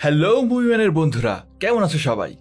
Hello মুভিম্যানের বন্ধুরা, কেমন আছো সবাই?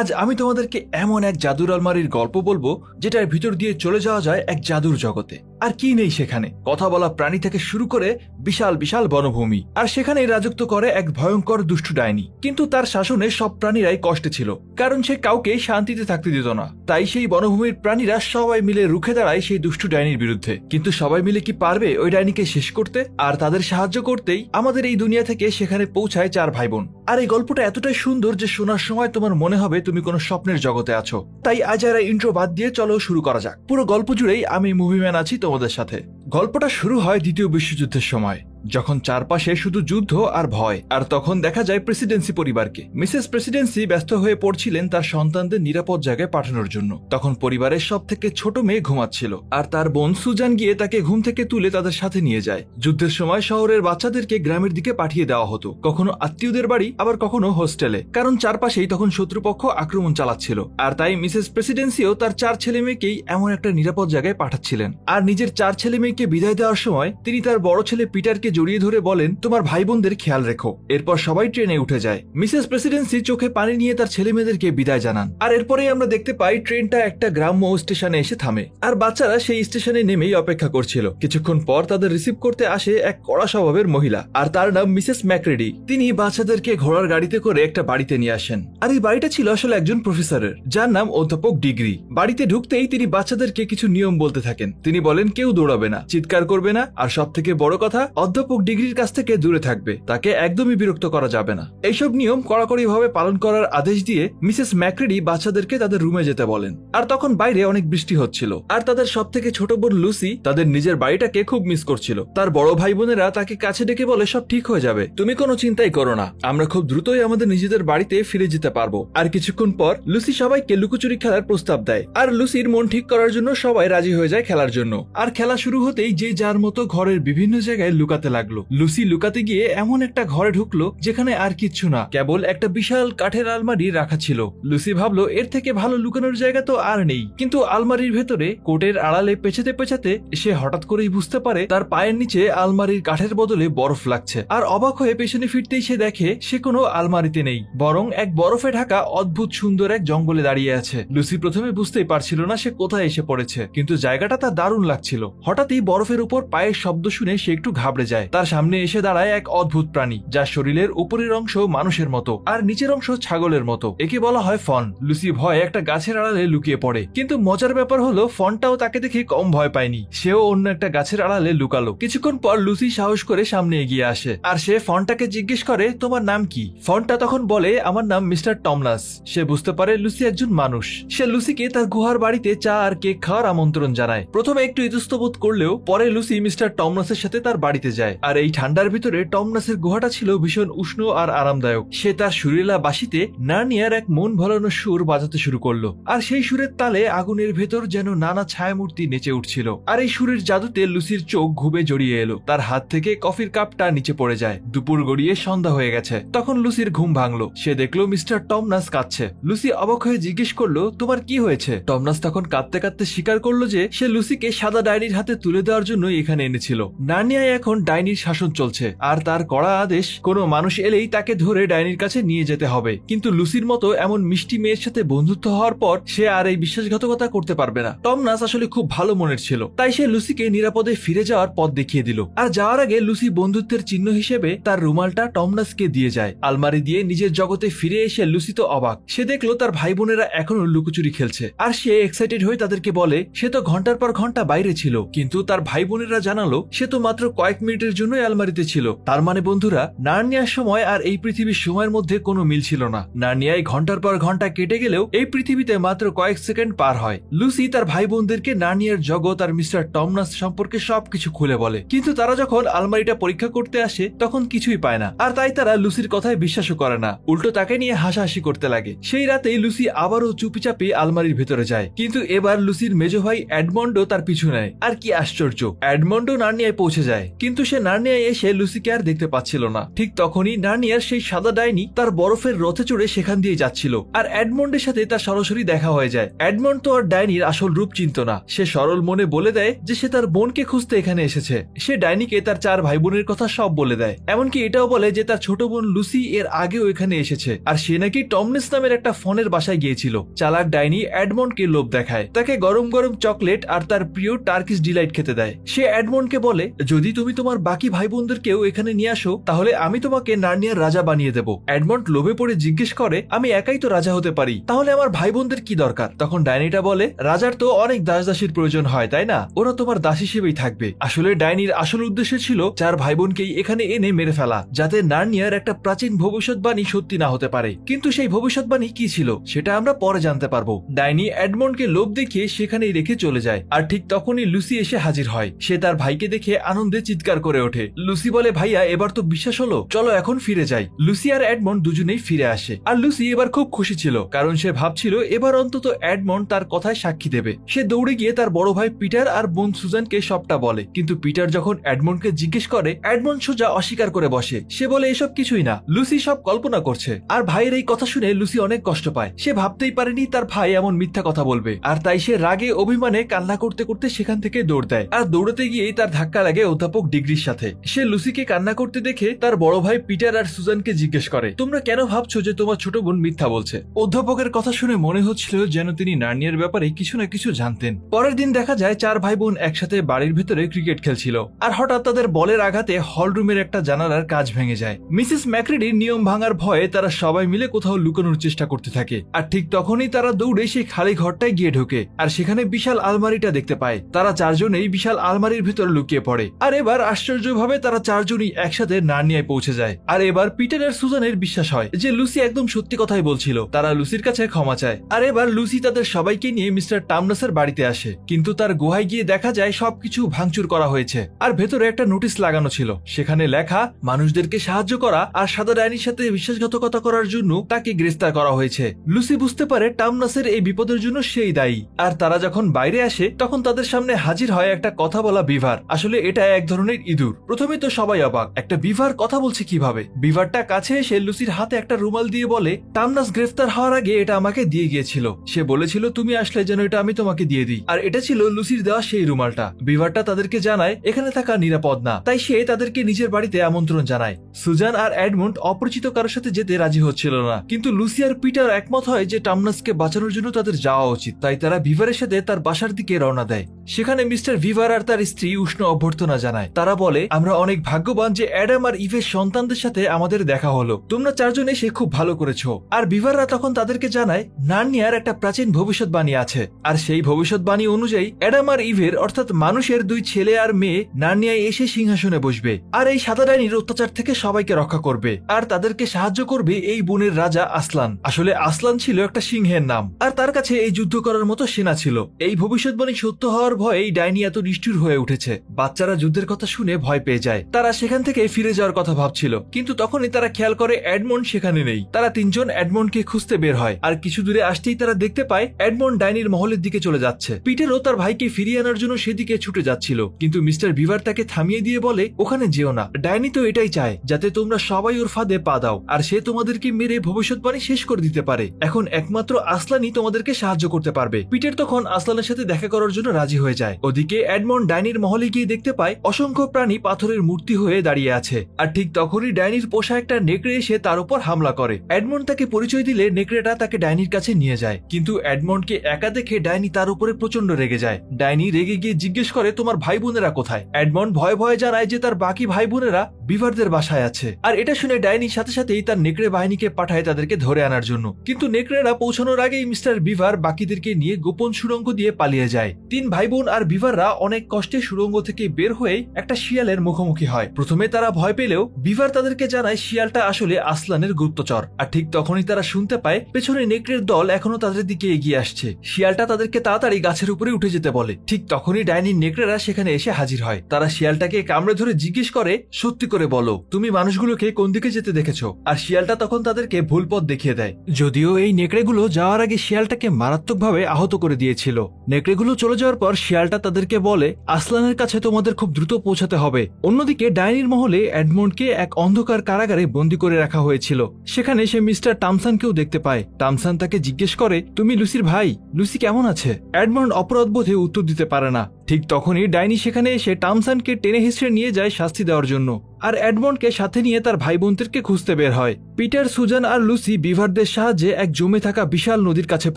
আজ আমি তোমাদেরকে এমন এক জাদুর আলমারির গল্প বলবো যেটার ভিতর দিয়ে চলে যাওয়া যায় এক জাদুর জগতে। আর কি নেই সেখানে, কথা বলা প্রাণী থেকে শুরু করে বিশাল বিশাল বনভূমি। আর সেখানেই রাজত্ব করে এক ভয়ঙ্কর দুষ্টু ডাইনি। কিন্তু তার শাসনে সব প্রাণীরাই কষ্টে ছিল, কারণ সে কাউকে শান্তিতে থাকতে দিত না। তাই সেই বনভূমির প্রাণীরা সবাই মিলে রুখে দাঁড়ায় সেই দুষ্টু ডাইনির বিরুদ্ধে। কিন্তু সবাই মিলে কি পারবে ওই ডাইনিকে শেষ করতে? আর তাদের সাহায্য করতেই আমাদের এই দুনিয়া থেকে সেখানে পৌঁছায় 4 ভাই বোন। আর এই গল্পটা এতটাই সুন্দর যে শোনার সময় তোমার মনে হবে তুমি কোনো স্বপ্নের জগতে আছো। তাই আজ আর ইন্ট্রো বাদ দিয়ে চলো শুরু করা যাক। পুরো গল্প জুড়েই আমি মুভিম্যান আছি তোমাদের সাথে। গল্পটা শুরু হয় দ্বিতীয় বিশ্বযুদ্ধের সময়, যখন চারপাশে শুধু যুদ্ধ আর ভয়। আর তখন দেখা যায় প্রেসিডেন্সি পরিবারকে। মিসেস প্রেসিডেন্সি ব্যস্ত হয়ে পড়ছিলেন তার সন্তানদের নিরাপদ জায়গায় পাঠানোর জন্য। তখন পরিবারের সব থেকে ছোট মেয়ে ঘুমাচ্ছিল, আর তার বোন সুজান গিয়ে তাকে ঘুম থেকে তুলে তাদের সাথে নিয়ে যায়। যুদ্ধের সময় শহরের বাচ্চাদেরকে গ্রামের দিকে পাঠিয়ে দেওয়া হতো, কখনো আত্মীয়দের বাড়ি, আবার কখনো হোস্টেলে, কারণ চারপাশেই তখন শত্রুপক্ষ আক্রমণ চালাচ্ছিল। আর তাই মিসেস প্রেসিডেন্সিও তার 4 ছেলে মেয়েকেই এমন একটা নিরাপদ জায়গায় পাঠাচ্ছিলেন। আর নিজের 4 ছেলে মেয়েকে বিদায় দেওয়ার সময় তিনি তার বড় ছেলে পিটারকে জড়িয়ে ধরে বলেন, তোমার ভাই বোনদের খেয়াল রেখো। এরপর সবাই ট্রেনে উঠে যায়। মিসেস প্রেসিডেন্সি চোখে পানি নিয়ে তার ছেলে মেয়েদেরকে বিদায় জানান। আর এরপরেই আমরা দেখতে পাই ট্রেনটা একটা গ্রাম্য স্টেশনে এসে থামে, আর বাচ্চারা সেই স্টেশনে নেমেই অপেক্ষা করছিল। কিছুক্ষণ পর তাদের রিসিভ করতে আসে এক কড়া স্বভাবের মহিলা, আর তার নাম মিসেস ম্যাক্রেডি। তিনি বাচ্চাদেরকে ঘোড়ার গাড়িতে করে একটা বাড়িতে নিয়ে আসেন। আর এই বাড়িটা ছিল আসলে একজন প্রফেসরের, যার নাম অধ্যাপক ডিগ্রি। বাড়িতে ঢুকতেই তিনি বাচ্চাদেরকে কিছু নিয়ম বলতে থাকেন। তিনি বলেন, কেউ দৌড়াবে না, চিৎকার করবে না, আর সব থেকে বড় কথা, অধ্যাপক ডিগ্রির কাছ থেকে দূরে থাকবে, তাকে একদমই বিরক্ত করা যাবে না। এইসব নিয়ম কড়াকড়ি ভাবে পালন করার আদেশ দিয়ে মিসেস ম্যাক্রেডি বাচ্চাদেরকে তাদের রুমে যেতে বলেন। আর তখন বাইরে অনেক বৃষ্টি হচ্ছিল, আর তাদের সব থেকে ছোট বোন লুসি তাদের নিজের বাড়িটাকে খুব মিস করছিল। তার বড় ভাই বোনেরা তাকে কাছে ডেকে বলে, সব ঠিক হয়ে যাবে, তুমি কোনো চিন্তাই করো না, আমরা খুব দ্রুতই আমাদের নিজেদের বাড়িতে ফিরে যেতে পারবো। আর কিছুক্ষণ পর লুসি সবাইকে লুকোচুরি খেলার প্রস্তাব দেয়, আর লুসির মন ঠিক করার জন্য সবাই রাজি হয়ে যায় খেলার জন্য। আর খেলা শুরু হতেই যে যার মতো ঘরের বিভিন্ন জায়গায় লুকাতে লাগলো। লুসি লুকাতে গিয়ে এমন একটা ঘরে ঢুকলো যেখানে আর কিচ্ছু না, কেবল একটা বিশাল কাঠের আলমারি রাখা ছিল। লুসি ভাবলো এর থেকে ভালো লুকানোর জায়গা তো আর নেই। কিন্তু আলমারির ভেতরে কোটের আড়ালে পেছাতে পেছাতে সে হঠাৎ করেই বুঝতে পারে তার পায়ের নিচে আলমারির কাঠের বদলে বরফ লাগছে। আর অবাক হয়ে পেছনে ফিরতেই সে দেখে সে কোনো আলমারিতে নেই, বরং এক বরফে ঢাকা অদ্ভুত সুন্দর এক জঙ্গলে দাঁড়িয়ে আছে। লুসি প্রথমে বুঝতেই পারছিল না সে কোথায় এসে পড়েছে, কিন্তু জায়গাটা তার দারুণ লাগছিল। হঠাৎই বরফের উপর পায়ের শব্দ শুনে সে একটু ঘাবড়ে যায়। তার সামনে এসে দাঁড়ায় এক অদ্ভুত প্রাণী, যার শরীরের উপরের অংশ মানুষের মতো আর নিচের অংশ ছাগলের মতো। একে বলা হয় ফন। লুসি ভয়ে একটা গাছের আড়ালে লুকিয়ে পড়ে, কিন্তু মজার ব্যাপার হলো ফনটাও তাকে দেখে কম ভয় পায়নি। সেও অন্য একটা গাছের আড়ালে লুকালো। কিছুক্ষণ পর লুসি সাহস করে সামনে এগিয়ে আসে, আর সে ফনটাকে জিজ্ঞেস করে, তোমার নাম কি? ফনটা তখন বলে, আমার নাম মিস্টার টমনাস। সে বুঝতে পারে লুসি একজন মানুষ। সে লুসিকে তার গুহার বাড়িতে চা আর কেক খাওয়ার আমন্ত্রণ জানায়। প্রথমে একটু ইতস্তবোধ করলেও পরে লুসি মিস্টার টমনাসের সাথে তার বাড়িতে যায়। আর এই ঠান্ডার ভিতরে টমনাসের গুহাটা ছিল ভীষণ উষ্ণ আর আরামদায়ক। সে তার সুরেলা বাঁশিতে নার্নিয়ার এক মন ভরানো সুর বাজাতে শুরু করলো, আর সেই সুরের তালে আগুনের ভেতর যেন নানা ছায়ামূর্তি নেচে উঠছিল। আর এই সুরের জাদুতে লুসির চোখ ঘুমে জড়িয়ে এলো। তার হাত থেকে কফির কাপটা নিচে পড়ে যায়। দুপুর গড়িয়ে সন্ধ্যা হয়ে গেছে। তখন লুসির ঘুম ভাঙলো। সে দেখলো মিস্টার টমনাস কাঁদছে। লুসি অবাক হয়ে জিজ্ঞেস করলো, তোমার কি হয়েছে? টমনাস তখন কাঁদতে কাঁদতে স্বীকার করলো যে সে লুসিকে সাদা ডাইনির হাতে তুলে দেওয়ার জন্য এখানে এনেছিল। নার্নিয়ায় এখন ডাইনির শাসন চলছে, আর তার কড়া আদেশ কোনো মানুষ এলেই তাকে ধরে ডাইনির কাছে নিয়ে যেতে হবে। কিন্তু লুসির মতো এমন মিষ্টি মেয়ের সাথে বন্ধুত্ব হওয়ার পর সে আর এই বিশ্বাসঘাতকতা করতে পারবে না। টমনাস আসলে খুব ভালো মনের ছিল, তাই সে লুসিকে নিরাপদে ফিরে যাওয়ার পথ দেখিয়ে দিল। আর যাওয়ার আগে লুসি বন্ধুত্বের চিহ্ন হিসেবে তার রুমালটা টমনাসকে দিয়ে যায়। আলমারি দিয়ে নিজের জগতে ফিরে এসে লুসি তো অবাক। সে দেখলো তার ভাই বোনেরা এখনো লুকোচুরি খেলছে, আর সে এক্সাইটেড হয়ে তাদেরকে বলে সে তো ঘন্টার পর ঘন্টা বাইরে ছিল, কিন্তু তার ভাই বোনেরা জানালো সে তো মাত্র কয়েক মিনিটের জন্য আলমারিতে ছিল। তার মানে বন্ধুরা, নার্নিয়ার সময় আর এই পৃথিবীর সময়ের মধ্যে কোনো মিল ছিল না। নার্নিয়ায় ঘন্টার পর ঘন্টা কেটে গেলেও এই পৃথিবীতে মাত্র কয়েক সেকেন্ড পার হয়। লুসি তার ভাই বোনদেরকে নার্নিয়ার জগৎ আর মিস্টার টমনাস সম্পর্কে সবকিছু খুলে বলে, কিন্তু তারা যখন আলমারিটা পরীক্ষা করতে আসে তখন কিছুই পায় না। আর তাই তারা লুসির কথায় বিশ্বাসও করে না, উল্টো তাকে নিয়ে হাসাহাসি করতে লাগে। সেই রাতেই লুসি আবারও চুপিচাপি আলমারির ভেতরে যায়, কিন্তু এবার লুসির মেজো ভাই এডমন্ডো তার পিছু নেয়। আর কি আশ্চর্য, আশ্চর্য, এডমন্ডও নার্নিয়ায় পৌঁছে যায়, কিন্তু সে নার্নিয়ায় এসে লুসিকে আর দেখতে পাচ্ছিল না। ঠিক তখনই নার্নিয়ার সেই সাদা ডাইনি তার বরফের রথে চড়ে সেখান দিয়ে যাচ্ছিল, আর এডমন্ডের সাথে তার সরাসরি দেখা হয়ে যায়। এডমন্ড তো আর ডাইনির আসল রূপ চিনত না। সে সরল মনে বলে দেয় যে সে তার বোনকে খুঁজতে এখানে এসেছে। সে ডাইনিকে তার 4 ভাই বোনের কথা সব বলে দেয়, এমনকি এটাও বলে যে তার ছোট বোন লুসি এর আগেও এখানে এসেছে, আর সে নাকি টমনেস নামের একটা ফোনের বাসায় গিয়েছিল। চালাক ডাইনি এডমন্ডকে লোভ দেখায়, তাকে গরম গরম চকলেট আর তার প্রিয় টার্কিশ ডিলাইট খেতে দেয়। সে এডমন্ডকে বলে, যদি তুমি তোমার বাকি ভাই বোনদেরকেও এখানে নিয়ে আসো তাহলে আমি তোমাকে নার্নিয়ার রাজা বানিয়ে দেব। এডমন্ড লোভে পড়ে জিজ্ঞেস করে, আমি একাই তো রাজা হতে পারি, তাহলে আমার ভাই বোনদের কি দরকার? তখন ডাইনিটা বলে, রাজার তো অনেক দাস দাসীর প্রয়োজন হয়, তাই না? ওরা তোমার দাস হিসেবেই থাকবে। আসলে ডাইনির আসল উদ্দেশ্য ছিল 4 ভাই বোনকেই এখানে এনে মেরে ফেলা, যাতে নার্নিয়ার একটা প্রাচীন ভবিষ্যৎবাণী সত্যি না হতে পারে। কিন্তু সেই ভবিষ্যৎবাণী কি ছিল সেটা আমরা পরে জানতে পারবো। ডাইনি এডমন্ডকে লোভ দেখিয়ে সেখানেই রেখে চলে যায়, আর ঠিক তখনই লুসি এসে হাজির হয়। সে তার ভাইকে দেখে আনন্দে চিৎকার করে ওঠে। লুসি বলে, ভাইয়া এবার তো বিশ্বাস হলো, চলো এখন ফিরে যাই। লুসি আর এডমন্ড দুজনেই ফিরে আসে, আর লুসি এবার খুব খুশি ছিল, কারণ সে ভাবছিল এবার অন্তত এডমন্ড তার কথায় সাক্ষী দেবে। সে দৌড়ে গিয়ে তার বড় ভাই পিটার আর বোন সুজানকে সবটা বলে, কিন্তু পিটার যখন এডমন্ডকে জিজ্ঞেস করে, এডমন্ড সোজা অস্বীকার করে বসে। সে বলে এসব কিছুই না, লুসি সব কল্পনা করছে। আর ভাইয়ের এই কথা শুনে লুসি অনেক কষ্ট পায়। সে ভাবতেই পারেনি তার ভাই এমন মিথ্যা কথা বলবে, আর তাই সে রাগে অভিমানে কান্না করতে করতে সেখান থেকে দৌড় দেয়। আর দৌড়াতে গিয়েই তার ধাক্কা লাগে অধ্যাপক ডিগ্রির সাথে। সে লুসিকে কান্না করতে দেখে তার বড় ভাই পিটার আর সুজানকে জিজ্ঞেস করে, তোমরা কেন ভাবছো যে তোমার ছোট বোন মিথ্যা বলছে? অধ্যাপকের কথা শুনে মনে হচ্ছিল যেন তিনি নার্নিয়ার ব্যাপারে কিছু না কিছু জানতেন। পরের দিন দেখা যায় 4 ভাই বোন একসাথে বাড়ির ভেতরে ক্রিকেট খেলছিল, আর হঠাৎ তাদের বলের আঘাতে হল রুমের একটা জানালার কাঁচ ভেঙে যায়। মিসেস ম্যাক্রেডির নিয়ম ভাঙার ভয়ে তারা সবাই মিলে কোথাও লুকানোর চেষ্টা করতে থাকে, আর ঠিক তখনই তারা দৌড়ে সেই খালি ঘরটায় গিয়ে ঢোকে, আর সেখানে বিশাল আলমারিটা দেখতে পায়। তারা 4 জনেই বিশাল আলমারির ভেতরে লুকিয়ে পড়ে, আর এবার আশ্চর্যভাবে তারা 4 জনই একসাথে নার্নিয়ায় পৌঁছে যায়। আর এবার পিটার আর সুজানের বিশ্বাস হয় যে লুসি একদম সত্যি কথাই বলছিল। তারা লুসির কাছে ক্ষমা চায়, আর এবার লুসি তাদের সবাইকে নিয়ে মিস্টার টামনাসের বাড়িতে আসে, কিন্তু তার গুহায় গিয়ে দেখা যায় সবকিছু ভাঙচুর করা হয়েছে, আর ভেতরে একটা নোটিশ লাগানো ছিল। সেখানে লেখা, মানুষদেরকে সাহায্য করা আর সাদা ডাইনির সাথে বিশ্বাসঘাতকতা করার জন্য তাকে গ্রেফতার করা হয়েছে। লুসি বুঝতে পারে টামনাসের এই বিপদের জন্য সেই দায়ী। আর তারা যখন বাইরে আসে তখন তাদের সামনে হাজির হয় একটা কথা বলা বিভার। আসলে এটা এক ধরনের ইঁদুর। প্রথমে তো সবাই অবাক, একটা বিভার কথা বলছে কিভাবে? বিভারটা কাছে এসে লুসির হাতে একটা রুমাল দিয়ে বলে, টামনাস গ্রেফতার হওয়ার আগে এটা আমাকে দিয়ে গিয়েছিল। সে বলেছিল তুমি আসলে যেন এটা আমি তোমাকে দিয়ে দিই, আর এটা ছিল লুসির দেওয়া সেই রুমালটা। বিভারটা তাদেরকে জানায় এখানে থাকা নিরাপদ না, তাই সে তাদেরকে নিজের বাড়িতে আমন্ত্রণ জানায়। সুজান আর এডমন্ড অপরিচিত কারোর সাথে যেতে রাজি হচ্ছিল না, কিন্তু লুসি আর পিটার একমত হয় যে টামনাসকে বাঁচানোর জন্য তাদের যাওয়া উচিত। তাই তারা ভিভারের সাথে তার বাসার দিকে রওনা দেয়। সেখানে মিস্টার ভিভার আর তার স্ত্রী উষ্ণ অভ্যর্থনা জানায়। তারা বলে, আমরা অনেক ভাগ্যবান যে অ্যাডাম আর ইভের সন্তানদের সাথে আমাদের দেখা হলো। তোমরা 4 জন এসে খুব ভালো করেছো। আর ভিভাররা তখন তাদেরকে জানায় নার্নিয়ার একটা প্রাচীন ভবিষ্যৎবাণী আছে, আর সেই ভবিষ্যৎবাণী অনুযায়ী অ্যাডাম আর ইভের অর্থাৎ মানুষের 2 ছেলে আর মেয়ে নার্নিয়ায় এসে সিংহাসনে বসবে, আর এই সাদা ডাইনির অত্যাচার থেকে সবাইকে রক্ষা করবে, আর তাদেরকে সাহায্য করবে এই বনের রাজা আসলান। আসলে আসলান ছিল একটা সিংহের নাম, আর তার কাছে এই যুদ্ধ করার মতো সেনা ছিল। এই ভবিষ্যৎবাণী সত্য হওয়ার ভয়ে এই ডাইনি এত নিষ্ঠুর হয়ে উঠেছে। বাচ্চারা যুদ্ধের কথা শুনে ভয় পেয়ে যায়। তারা সেখান থেকে ফিরে যাওয়ার কথা ভাবছিল, কিন্তু তখনই তারা খেয়াল করে এডমন্ড সেখানে নেই। তারা 3 জন এডমন্ডকে খুঁজতে বের হয়, আর কিছু দূরে আসতেই তারা দেখতে পায় এডমন্ড ডাইনির মহলের দিকে চলে যাচ্ছে। পিটারও তার ভাইকে ফিরিয়ে আনার জন্য সেদিকে ছুটে যাচ্ছিল, কিন্তু মিস্টার ভিভার তাকে থামিয়ে দিয়ে বলে, ওখানে যেও না। ডাইনি তো এটাই চায় যাতে তোমরা সবাই ওর ফাঁদে পা দাও, আর সে তোমাদেরকে মেরে ভবিষ্যৎবাণী শেষ করে দিতে পারে। এখন একমাত্র আসলানই তোমাদেরকে সাহায্য করতে পারবে। পিটার তখন আসলানের সাথে দেখা করার জন্য রাজি হয়ে যায়। ওদিকে এডমন্ড ডাইনির মহলে গিয়ে দেখতে পায় অসংখ্য প্রাণী পাথরের মূর্তি হয়ে দাঁড়িয়ে আছে, আর ঠিক তখনই ডাইনির পোষা একটা নেকড়ে এসে তার উপর হামলা করে। এডমন্ড তাকে পরিচয় দিলে নেকড়েটা তাকে ডাইনির কাছে নিয়ে যায়, কিন্তু এডমন্ডকে একা দেখে ডাইনি তার উপরে প্রচন্ড রেগে যায়। ডাইনি রেগে গিয়ে জিজ্ঞেস করে, তোমার ভাই বোনেরা কোথায়? এডমন্ড ভয়ে ভয়ে জানায় যে তার বাকি ভাই বোনেরা বিভারদের বাসায় আছে, আর এটা শুনে ডাইনির সাথে সাথেই তার নেকড়ে বাহিনীকে পাঠায় তাদেরকে ধরে আনার জন্য। কিন্তু নেকড়েরা পৌঁছানোর আগেই মিস্টার বিভার বাকিদেরকে নিয়ে গোপন সুড়ঙ্গ দিয়ে পালিয়ে যায়। 3 ভাই বোন আর বিভাররা অনেক কষ্টে সুড়ঙ্গ থেকে বের হয়ে একটা শিয়ালের মুখোমুখি হয়। প্রথমে তারা ভয় পেলেও বিভার তাদেরকে জানায় শিয়ালটা আসলে আসলানের গুপ্তচর। আর ঠিক তখনই তারা শুনতে পায় পেছনে নেকড়ের দল এখনো তাদের দিকে এগিয়ে আসছে। শিয়ালটা তাদেরকে তাড়াতাড়ি গাছের উপরে উঠে যেতে বলে। ঠিক তখনই ডাইনির নেকড়েরা সেখানে এসে হাজির হয়। তারা শিয়ালটাকে কামড়ে ধরে জিজ্ঞেস করে, সত্যি করে বলো তুমি মানুষগুলোকে কোন দিকে যেতে দেখেছো? আর শিয়ালটা তখন তাদেরকে ভুল পথ দেখিয়ে দেয়। যদিও এই নেকড়েগুলো যাওয়ার আগে শিয়ালটাকে মারাত্মকভাবে আহত করে দিয়েছিল। নেকড়েগুলো চলে যাওয়ার পর শিয়ালটা তাদেরকে বলে আসলানের কাছে তোমাদের খুব দ্রুত পৌঁছাতে হবে। অন্যদিকে ডাইনির মহলে এডমন্ডকে এক অন্ধকার কারাগারে বন্দী করে রাখা হয়েছিল। সেখানে সে মিস্টার টামসানকেও দেখতে পায়। টামসান তাকে জিজ্ঞেস করে, তুমি লুসির ভাই, লুসি কেমন আছে? এডমন্ড অপরাধ বোধে উত্তর দিতে পারে না। ঠিক তখনই ডাইনি সেখানে এসে টামসানকে টেনে হিঁচড়ে নিয়ে যায় শাস্তি দেওয়ার জন্য, আর এডমন্ডকে সাথে নিয়ে তার ভাই বোনদেরকে খুঁজতে বের হয়। পিটার, সুজান আর লুসি বিভারদের সাহায্যে এক জমে থাকা বিশাল নদীর কাছে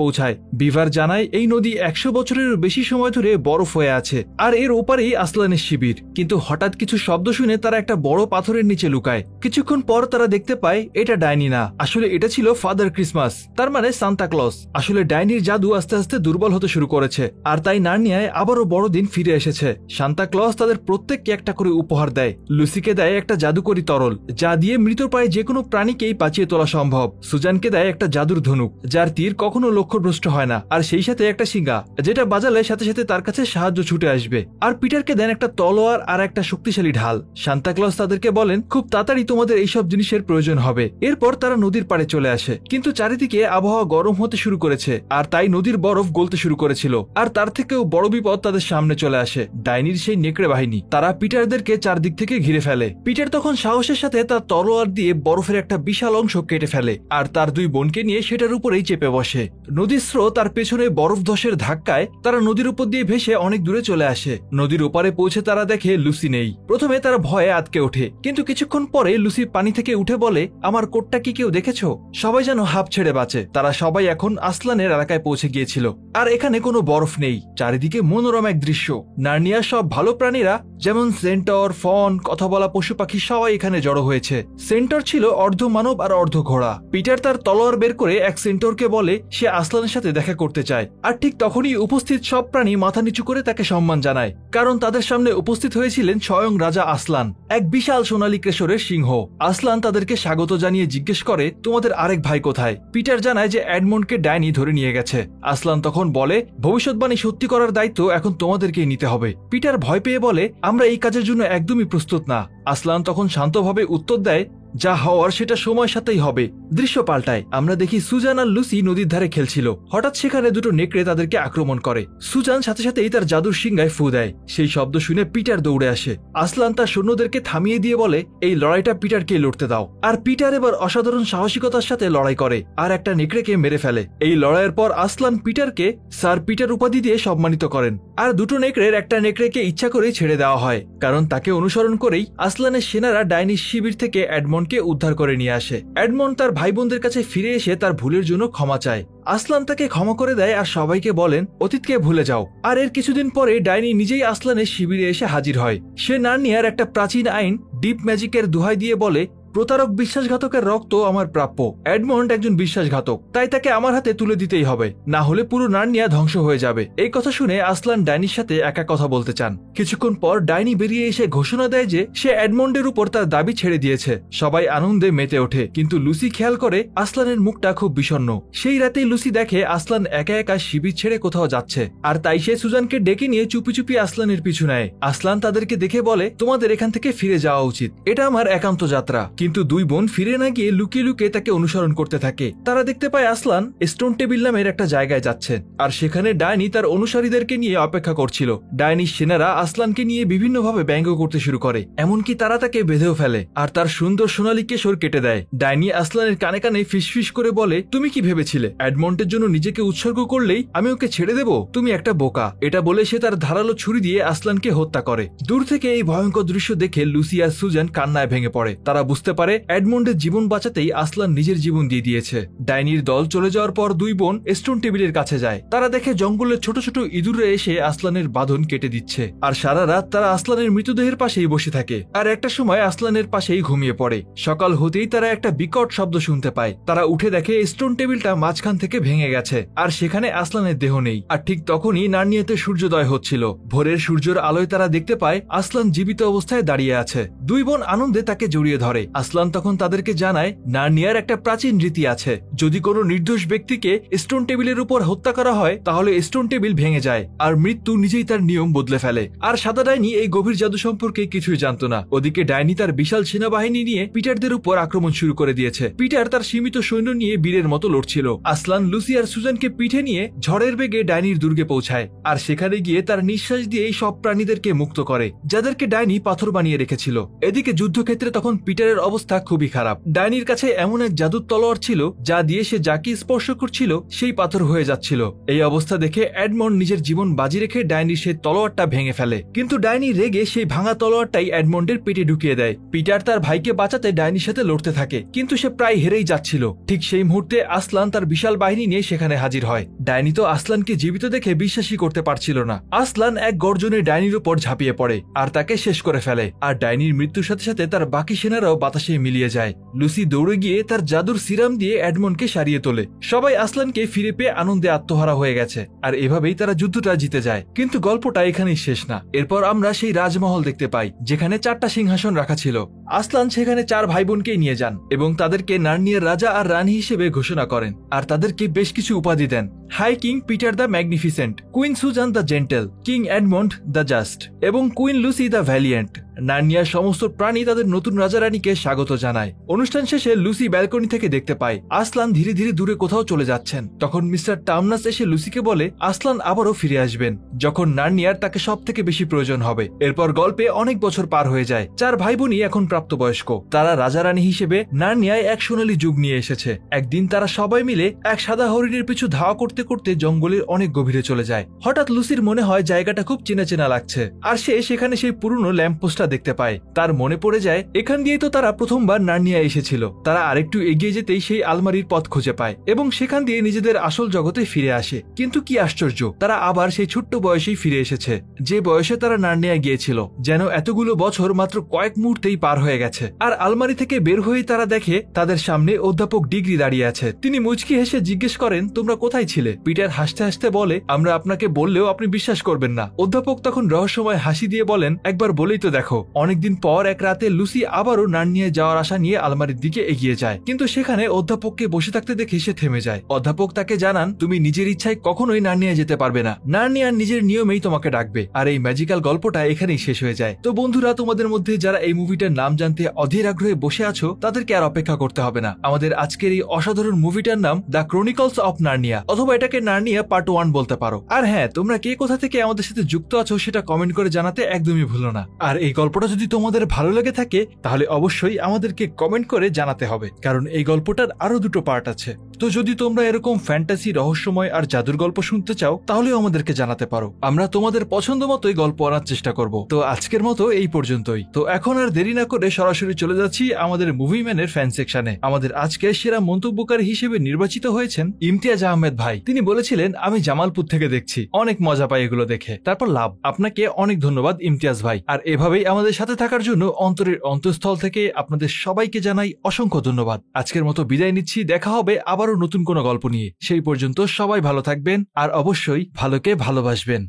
পৌঁছায়। বিভার জানায় এই নদী 100 বছরেরও বেশি সময় ধরে বরফ হয়ে আছে, আর এর ওপারেই আসলানের শিবির। কিন্তু হঠাৎ কিছু শব্দ শুনে তারা একটা বড় পাথরের নিচে লুকায়। কিছুক্ষণ পর তারা দেখতে পায় এটা ডাইনি না, আসলে এটা ছিল ফাদার ক্রিসমাস, তার মানে সান্তা ক্লজ। আসলে ডাইনির জাদু আস্তে আস্তে দুর্বল হতে শুরু করেছে, আর তাই নার্নিয়ায় আবারও বড়দিন ফিরে এসেছে। সান্তা ক্লজ তাদের প্রত্যেককে একটা করে উপহার দেয়। লুসিকে দেয় একটা জাদুকরী তরল, যা দিয়ে মৃতপ্রায় যে কোনো প্রাণীকেই বাঁচিয়ে তোলা সম্ভব। সুজানকে দেয় একটা জাদুর ধনুক, যার তীর কখনো লক্ষ্যভ্রষ্ট হয় না, আর সেই সাথে একটা শিঙ্গা, যেটা বাজালে সাথে সাথে তার কাছে সাহায্য ছুটে আসবে। আর পিটারকে দেন একটা তলোয়ার আর একটা শক্তিশালী ঢাল। সান্তা ক্লজ তাদেরকে বলেন, খুব তাড়াতাড়ি তোমাদের এইসব জিনিসের প্রয়োজন হবে। এরপর তারা নদীর পাড়ে চলে আসে, কিন্তু চারিদিকে আবহাওয়া গরম হতে শুরু করেছে, আর তাই নদীর বরফ গলতে শুরু করেছিল। আর তার থেকেও বড় বিপদ তাদের সামনে চলে আসে, ডাইনির সেই নেকড়ে বাহিনী। তারা পিটারদেরকে চারদিক থেকে ঘিরে ফেলে। পিটার তখন সাহসের সাথে তার তলোয়ার দিয়ে বরফের একটা বিশাল অংশ কেটে ফেলে, আর তার দুই বোনকে নিয়ে সেটার উপরেই চেপে বসে। নদীর স্রোত তার পেছনে বরফ ধসের ধাক্কায় তারা নদীর উপর দিয়ে ভেসে অনেক দূরে চলে আসে। নদীর ওপারে পৌঁছে তারা দেখে লুসি নেই। প্রথমে তারা ভয়ে আটকে ওঠে, কিন্তু কিছুক্ষণ পরে লুসি পানি থেকে উঠে বলে, আমার কোটটা কি কেউ দেখেছো? সবাই যেন হাঁপ ছেড়ে বাঁচে। তারা সবাই এখন আসলানের এলাকায় পৌঁছে গিয়েছিল, আর এখানে কোনো বরফ নেই। চারিদিকে মনোরম এক দৃশ্য। নার্নিয়ার সব ভালো প্রাণীরা যেমন সেন্টর, ফন, কথা বলা পশু পাখি সবাই এখানে জড়ো হয়েছে। সেন্টর ছিল অর্ধ মানব আর অর্ধ ঘোড়া। পিটার তার তলোয়ার বের করে এক সেন্টরকে বলে সে আসলানের সাথে দেখা করতে চায়, আর ঠিক তখনই উপস্থিত সব প্রাণী মাথা নিচু করে তাকে সম্মান জানায়, কারণ তাদের সামনে উপস্থিত হয়েছিলেন স্বয়ং রাজা আসলান, এক বিশাল সোনালী কেশরের সিংহ। আসলান তাদেরকে স্বাগত জানিয়ে জিজ্ঞেস করে, তোমাদের আরেক ভাই কোথায়? পিটার জানায় যে এডমন্ডকে ডাইনি ধরে নিয়ে গেছে। আসলান তখন বলে, ভবিষ্যৎবাণী সত্যি করার দায়িত্ব এখন তোমাদেরকেই নিতে হবে। পিটার ভয় পেয়ে বলে, আমরা এই কাজের জন্য একদমই প্রস্তুত না। আসলান তখন শান্তভাবে উত্তর দেয়, যা হওয়ার সেটা সময়ের সাথেই হবে। দৃশ্য পাল্টায়, আমরা দেখি সুজান আর লুসি নদীর ধারে খেলছিল। হঠাৎ সেখানে দুটো নেকড়ে তাদেরকে আক্রমণ করে। সুজান সাথে সাথেই তার জাদুর সিংহায় ফু দেয়। সেই শব্দ শুনে পিটার দৌড়ে আসে। আসলান তার সৈন্যদেরকে থামিয়ে দিয়ে বলে, এই লড়াইটা পিটারকে লড়তে দাও। আর পিটার এবার অসাধারণ সাহসিকতার সাথে লড়াই করে, আর একটা নেকড়েকে মেরে ফেলে। এই লড়াইয়ের পর আসলান পিটারকে স্যার পিটার উপাধি দিয়ে সম্মানিত করেন। আর দুটো নেকড়ের একটা নেকড়েকে ইচ্ছা করেই ছেড়ে দেওয়া হয়, কারণ তাকে অনুসরণ করেই আসলানের সেনারা ডাইনির শিবির থেকে এডমন্ডকে উদ্ধার করে নিয়ে আসে। এডমন্ড তার ভাই বোনদের কাছে ফিরে এসে তার ভুলের জন্য ক্ষমা চায়। আসলান তাকে ক্ষমা করে দেয় আর সবাইকে বলেন, অতীতকে ভুলে যাও। আর এর কিছুদিন পরে ডাইনি নিজেই আসলানের শিবিরে এসে হাজির হয়। সে নার্নিয়ার একটা প্রাচীন আইন ডিপ ম্যাজিকের দোহাই দিয়ে বলে, প্রতারক বিশ্বাসঘাতকের রক্ত আমার প্রাপ্য। এডমন্ড একজন বিশ্বাসঘাতক, তাই তাকে আমার হাতে তুলে দিতেই হবে, না হলে পুরো নার্নিয়া ধ্বংস হয়ে যাবে। এই কথা শুনে আসলান ডাইনির সাথে একা কথা বলতে চান। কিছুক্ষণ পর ডাইনি বেরিয়ে এসে ঘোষণা দেয় যে সে এডমন্ডের উপর তার দাবি ছেড়ে দিয়েছে। সবাই আনন্দে মেতে ওঠে, কিন্তু লুসি খেয়াল করে আসলানের মুখটা খুব বিষণ্ণ। সেই রাতেই লুসি দেখে আসলান একা একা শিবির ছেড়ে কোথাও যাচ্ছে, আর তাই সে সুজানকে ডেকে নিয়ে চুপি চুপি আসলানের পিছু নেয়। আসলান তাদেরকে দেখে বলে, তোমাদের এখান থেকে ফিরে যাওয়া উচিত, এটা আমার একান্ত যাত্রা। কিন্তু দুই বোন ফিরে না গিয়ে লুকিয়ে লুকিয়ে তাকে অনুসরণ করতে থাকে। তারা দেখতে পায় আসলান স্টোন টেবিল নামের একটা জায়গায় যাচ্ছে, আর সেখানে ডাইনি তার অনুসারীদেরকে নিয়ে অপেক্ষা করছিল। ডাইনির সেনারা আসলানকে নিয়ে বিভিন্নভাবে ব্যঙ্গ করতে শুরু করে, এমনকি তারা তাকে বেঁধেও ফেলে আর তার সুন্দর সোনালী কেশর কেটে দেয়। ডাইনি আসলানের কানে কানে ফিসফিস করে বলে, তুমি কি ভেবেছিলে এডমন্ডের জন্য নিজেকে উৎসর্গ করলেই আমি ওকে ছেড়ে দেব? তুমি একটা বোকা। এটা বলে সে তার ধারালো ছুরি দিয়ে আসলানকে হত্যা করে। দূর থেকে এই ভয়ঙ্কর দৃশ্য দেখে লুসি আর সুজান কান্নায় ভেঙে পড়ে। তারা বুঝতে পারে এডমন্ডের জীবন বাঁচাতেই আসলান নিজের জীবন দিয়ে দিয়েছে। ডাইনির দল চলে যাওয়ার পর দুই বোন স্টোন টেবিলের কাছে যায়। তারা দেখে জঙ্গলের ছোট ছোট ইঁদুরে এসে আসলানের বাঁধন কেটে দিচ্ছে, আর সারা রাত তারা আসলানের মৃতদেহের পাশেই বসে থাকে। আর একটা সময় আসলানের পাশেই ঘুমিয়ে পড়ে। সকাল হতেই তারা একটা বিকট শব্দ শুনতে পায়। তারা উঠে দেখে স্টোন টেবিলটা মাঝখান থেকে ভেঙে গেছে, আর সেখানে আসলানের দেহ নেই। আর ঠিক তখনই নার্নিয়াতে সূর্যোদয় হচ্ছিল। ভোরের সূর্যের আলোয় তারা দেখতে পায় আসলান জীবিত অবস্থায় দাঁড়িয়ে আছে। দুই বোন আনন্দে তাকে জড়িয়ে ধরে। আসলান তখন তাদেরকে জানায় নার্নিয়ার একটা প্রাচীন রীতি আছে, যদি কোনো নির্দোষ ব্যক্তিকে স্টোন টেবিলের উপর হত্যা করা হয় তাহলে স্টোন টেবিল ভেঙে যায় আর মৃত্যু নিজেই তার নিয়ম বদলে ফেলে। আর সাদা ডাইনি এই গভীর জাদু সম্পর্কে কিছুই জানতো না। ওদিকে ডাইনি তার বিশাল সেনাবাহিনী নিয়ে পিটারদের উপর আক্রমণ শুরু করে দিয়েছে। পিটার তার সীমিত সৈন্য নিয়ে বীরের মতো লড়ছিল। আসলান লুসি আর সুজানকে পিঠে নিয়ে ঝড়ের বেগে ডাইনির দুর্গে পৌঁছায় আর সেখানে গিয়ে তার নিঃশ্বাস দিয়ে এই সব প্রাণীদেরকে মুক্ত করে যাদেরকে ডাইনি পাথর বানিয়ে রেখেছিল। এদিকে যুদ্ধক্ষেত্রে তখন পিটারের অবস্থা খুবই খারাপ। ডাইনির কাছে এমন এক জাদুর তলোয়ার ছিল যা দিয়ে সে যাকে স্পর্শ করছিল সেই পাথর হয়ে যাচ্ছিল। এই অবস্থা দেখে এডমন্ড নিজের জীবন বাজি রেখে ডাইনির সেই তলোয়ারটা ভেঙে ফেলে, কিন্তু ডাইনি রেগে সেই ভাঙা তলোয়ারটাই এডমন্ডের পেটে ঢুকিয়ে দেয়। পিটার তার ভাইকে বাঁচাতে ডাইনির সাথে লড়তে থাকে, কিন্তু সে প্রায় হেরেই যাচ্ছিল। ঠিক সেই মুহূর্তে আসলান তার বিশাল বাহিনী নিয়ে সেখানে হাজির হয়। ডাইনি তো আসলানকে জীবিত দেখে বিশ্বাসই করতে পারছিল না। আসলান এক গর্জনে ডাইনির উপর ঝাঁপিয়ে পড়ে আর তাকে শেষ করে ফেলে, আর ডাইনির মৃত্যুর সাথে সাথে তার বাকি সেনারাও বাতাসে মিলিয়ে যায়। লুসি দৌড়ে গিয়ে তার জাদুর সিরাম দিয়ে এডমন্ডকে সারিয়ে তোলে। সবাই আসলানকে ফিরে পেয়ে আনন্দে আত্মহারা হয়ে গেছে, আর এভাবেই তারা যুদ্ধটা জিতে যায়। কিন্তু গল্পটা এখানেই শেষ না। এরপর আমরা সেই রাজমহল দেখতে পাই যেখানে 4টা সিংহাসন রাখা ছিল। আসলান সেখানে 4 ভাই বোনকেই নিয়ে যান এবং তাদেরকে নার্নিয়ার রাজা আর রানী হিসেবে ঘোষণা করেন, আর তাদেরকে বেশ কিছু উপাধি দেন। High king Peter the magnificent, queen Susan the gentle, king Edmund the just এবং কুইন লুসি দ্য ভ্যালিয়েন্ট। নার্নিয়ার সমস্ত প্রাণী তাদের নতুন রাজা রানীকে স্বাগত জানায়। অনুষ্ঠান শেষে লুসি ব্যালকনি থেকে দেখতে পায় আসলান ধীরে ধীরে দূরে কোথাও চলে যাচ্ছেন। তখন মিস্টার টামনাস এসে লুসিকে বলে আসলান আবারও ফিরে আসবেন যখন নার্নিয়ার তাকে সব থেকে বেশি প্রয়োজন হবে। এরপর গল্পে অনেক বছর পার হয়ে যায়। 4 ভাই বোনই এখন প্রাপ্তবয়স্ক। তারা রাজা রানী হিসেবে নার্নিয়ায় এক সোনালী যুগ নিয়ে এসেছে। একদিন তারা সবাই মিলে এক সাদা হরিণের পিছু ধাওয়া করতে করতে জঙ্গলের অনেক গভীরে চলে যায়। হঠাৎ লুসির মনে হয় জায়গাটা খুব চেনা চেনা লাগছে, আর সে সেখানে সেই পুরনো ল্যাম্পপোস্টটা দেখতে পায়। তার মনে পড়ে যায় এখান দিয়েই তো তারা প্রথমবার নার্নিয়া এসেছিল। তারা আরেকটু এগিয়ে যেতেই সেই আলমারির পথ খুঁজে পায় এবং সেখান দিয়ে নিজেদের আসল জগতে ফিরে আসে। কিন্তু কি আশ্চর্য, তারা আবার সেই ছোট্ট বয়সেই ফিরে এসেছে যে বয়সে তারা নার্নিয়া গিয়েছিল। যেন এতগুলো বছর মাত্র কয়েক মুহূর্তেই পার হয়ে গেছে। আর আলমারি থেকে বের হয়েই তারা দেখে তাদের সামনে অধ্যাপক ডিগ্রি দাঁড়িয়ে আছে। তিনি মুচকি হেসে জিজ্ঞেস করেন তোমরা কোথায় ছিলে? পিটার হাসতে হাসতে বলে আমরা আপনাকে বললেও আপনি বিশ্বাস করবেন না। অধ্যাপক তখন রহস্যময় হাসি দিয়ে বলেন একবার বলেই তো দেখো। অনেকদিন পর এক রাতে লুসি আবারও নার্নিয়ায় যাওয়ার আশা নিয়ে আলমারির দিকে এগিয়ে যায়, কিন্তু সেখানে অধ্যাপককে বসে থাকতে দেখে সে থেমে যায়। অধ্যাপক তাকে জানান তুমি নিজের ইচ্ছায় কখনোই নার্নিয়ায় যেতে পারবে না, নার্নিয়ার নিজের নিয়মেই তোমাকে ডাকবে। আর এই ম্যাজিক্যাল গল্পটা এখানেই শেষ হয়ে যায়। তো বন্ধুরা, তোমাদের মধ্যে যারা এই মুভিটার নাম জানতে অধীর আগ্রহে বসে আছো তাদেরকে আর অপেক্ষা করতে হবে না। আমাদের আজকের এই অসাধারণ মুভিটার নাম দ্য ক্রনিকলস অফ নার্নিয়া, অথবা এটাকে নার্নিয়া পার্ট 1 বলতে পারো। আর হ্যাঁ, তোমরা কে কোথা থেকে আমাদের সাথে যুক্ত আছো সেটা কমেন্ট করে জানাতে একদমই ভুলো না। আর এই গল্পটা যদি তোমাদের ভালো লেগে থাকে তাহলে অবশ্যই আমাদেরকে কমেন্ট করে জানাতে হবে, কারণ এই গল্পটার আরো 2টো পার্ট আছে। তো যদি তোমরা এরকম ফ্যান্টাসি, রহস্যময় আর জাদুর গল্প শুনতে চাও তাহলেও আমাদেরকে জানাতে পারো। আমরা তোমাদের পছন্দ মতোই গল্প আনার চেষ্টা করব। তো আজকের মতো এই পর্যন্তই। তো এখন আর দেরি না করে সরাসরি চলে যাচ্ছি আমাদের মুভিম্যানের ফ্যান সেকশনে। আমাদের আজকের সেরা মন্তব্যকারী হিসেবে নির্বাচিত হয়েছেন ইমতিয়াজ আহমেদ ভাই। তিনি বলেছিলেন আমি জামালপুর থেকে দেখছি, অনেক মজা পাই এগুলো দেখে, তারপর লাভ। আপনাকে অনেক ধন্যবাদ ইমতিয়াজ ভাই। আর এভাবেই আমাদের সাথে থাকার জন্য অন্তরের অন্তঃস্থল থেকে আপনাদের সবাইকে জানাই অসংখ্য ধন্যবাদ। আজকের মতো বিদায় নিচ্ছি। দেখা হবে আবারও নতুন কোনো গল্প নিয়ে। সেই পর্যন্ত সবাই ভালো থাকবেন আর অবশ্যই ভালোকে ভালোবাসবেন।